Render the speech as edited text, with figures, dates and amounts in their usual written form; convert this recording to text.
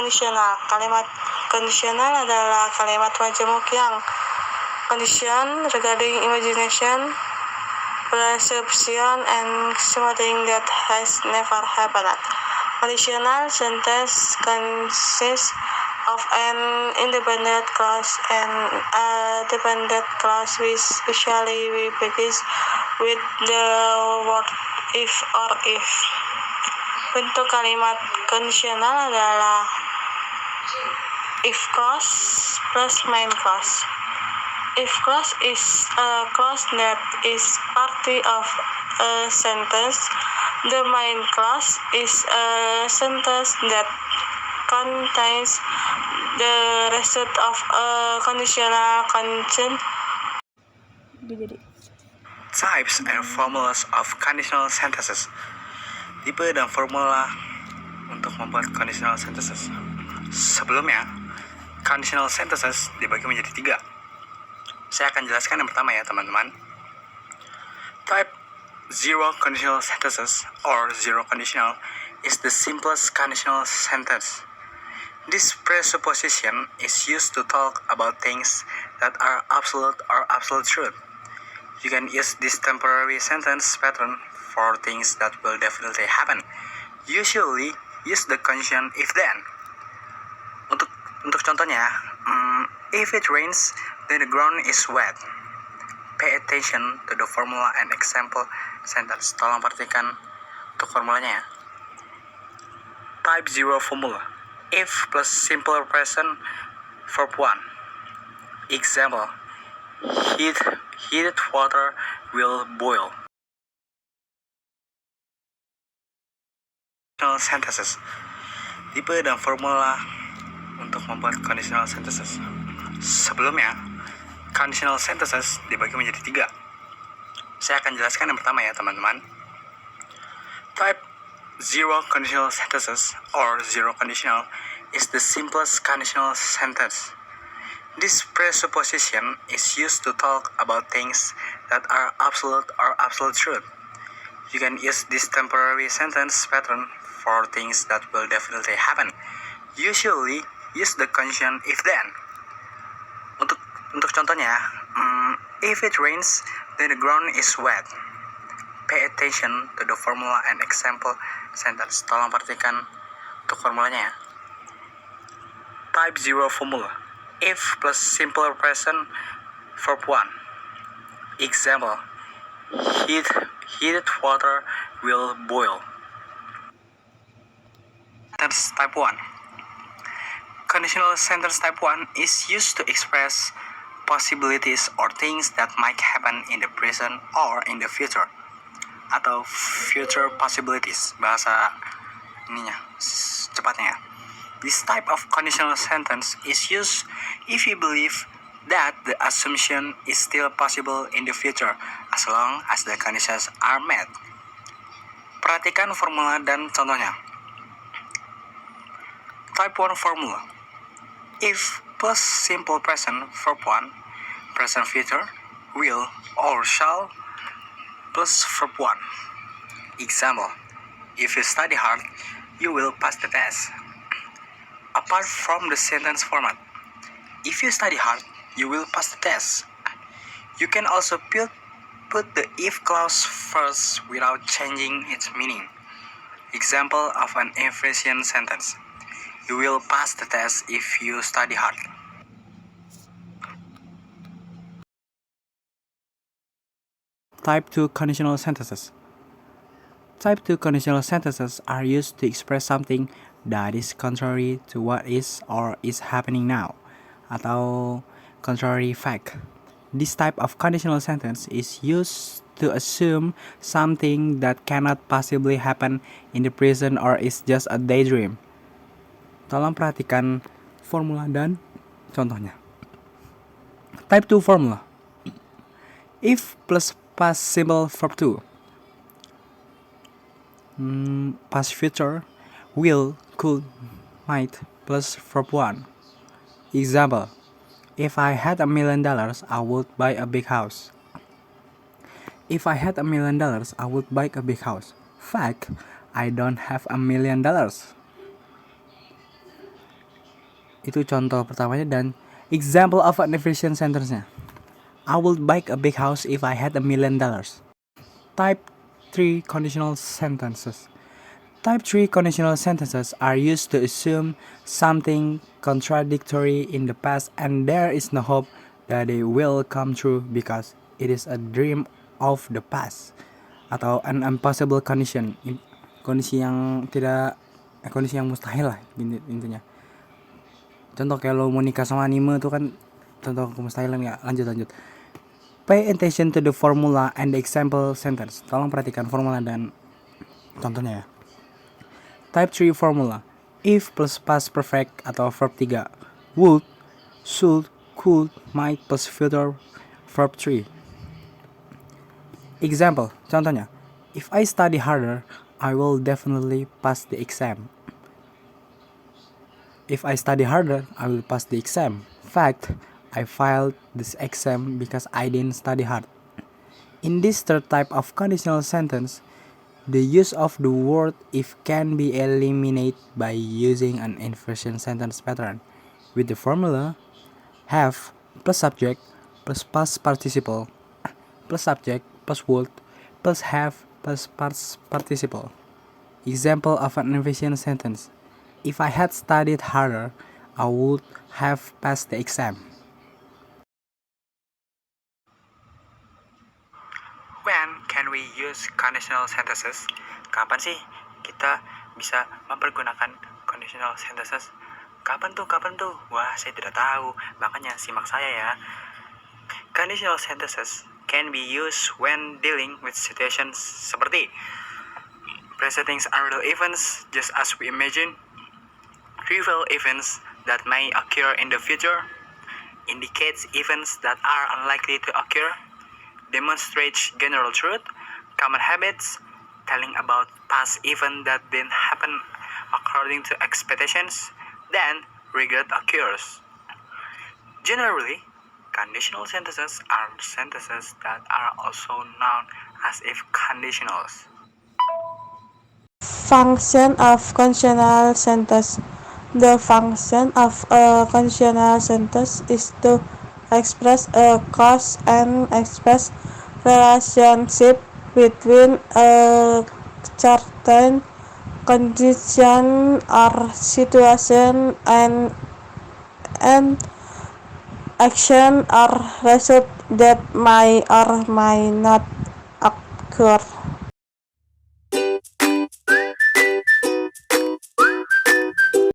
Conditional. Kalimat conditional adalah kalimat majemuk yang condition regarding imagination, perception, and something that has never happened. Conditional sentence consists of an independent clause and a dependent clause, which usually begins with the word if or if. Bentuk kalimat conditional adalah if clause plus main clause. If clause is a clause that is part of a sentence. The main clause is a sentence that contains the result of a conditional conjunction. Types and formulas of conditional sentences. Tipe dan formula untuk membuat conditional sentences. Sebelumnya, conditional sentences dibagi menjadi 3. Saya akan jelaskan yang pertama ya teman-teman. Type 0 conditional sentences or zero conditional is the simplest conditional sentence. This presupposition is used to talk about things that are absolute or absolute truth. You can use this temporary sentence pattern for things that will definitely happen. Usually use the conjunction if then. Untuk contohnya, if it rains, then the ground is wet. Pay attention to the formula and example sentence. Tolong perhatikan untuk formulanya ya. Type 0 formula. If plus simple present verb 1. Example, heated water will boil. Conditional sentences. Tipe dan formula untuk membuat conditional sentences. Sebelumnya, conditional sentences dibagi menjadi 3. Saya akan jelaskan yang pertama ya teman-teman. Type 0 conditional sentences or zero conditional is the simplest conditional sentence. This presupposition is used to talk about things that are absolute or absolute truth. You can use this temporary sentence pattern for things that will definitely happen. Usually use the conjunction if then. Untuk contohnya, if it rains, then the ground is wet. Pay attention to the formula and example sentence. Tolong perhatikan untuk formulanya ya. Type 0 formula. If plus simple present verb 1. Example, heated water will boil. Sentence type 1. Conditional sentence type 1 is used to express possibilities or things that might happen in the present or in the future. Atau future possibilities, bahasa ininya cepatnya. This type of conditional sentence is used if you believe that the assumption is still possible in the future as long as the conditions are met. Perhatikan formula dan contohnya. Type 1 formula. If plus simple present verb 1, present future, will or shall plus verb 1. Example, if you study hard, you will pass the test. Apart from the sentence format, if you study hard, you will pass the test. You can also put the if clause first without changing its meaning. Example of an Efficient sentence. You will pass the test if you study hard. Type 2 conditional sentences. Type 2 conditional sentences are used to express something that is contrary to what is or is happening now, atau contrary fact. This type of conditional sentence is used to assume something that cannot possibly happen in the present or is just a daydream. Tolong perhatikan formula dan contohnya. Type 2 formula. If plus past simple verb 2. Past future, will, could, might plus verb 1. Example, if I had $1 million, I would buy a big house. If I had $1 million, I would buy a big house. Fact, I don't have $1 million. Itu contoh pertamanya, dan example of an efficient sentence-nya. I would buy a big house if I had $1 million. Type 3 conditional sentences. Type 3 conditional sentences are used to assume something contradictory in the past and there is no hope that they will come true because it is a dream of the past, atau an impossible condition, kondisi yang mustahil lah intinya. Contoh kayak lo mau nikah sama anime tuh kan contoh kemustahilan ya. Lanjut. Pay attention to the formula and the example sentence. Tolong perhatikan formula dan contohnya ya. Type 3 formula. If plus past perfect atau verb 3. Would, should, could, might plus future verb 3. Example, contohnya. If I study harder, I will definitely pass the exam. If I study harder, I will pass the exam. Fact, I failed this exam because I didn't study hard. In this third type of conditional sentence, the use of the word if can be eliminated by using an inversion sentence pattern with the formula have plus subject plus past participle plus subject plus would plus have plus past participle. Example of an inversion sentence. If I had studied harder, I would have passed the exam. When can we use conditional sentences? Kapan sih kita bisa mempergunakan conditional sentences? Kapan tuh? Wah, saya tidak tahu. Makanya simak saya ya. Conditional sentences can be used when dealing with situations seperti presenting unreal events just as we imagine, trivial events that may occur in the future, indicates events that are unlikely to occur, demonstrates general truth, common habits, telling about past events that didn't happen according to expectations, then regret occurs. Generally, conditional sentences are sentences that are also known as if conditionals. Function of conditional sentence. The function of a conditional sentence is to express a cause and express relationship between a certain condition or situation and an action or result that may or may not occur.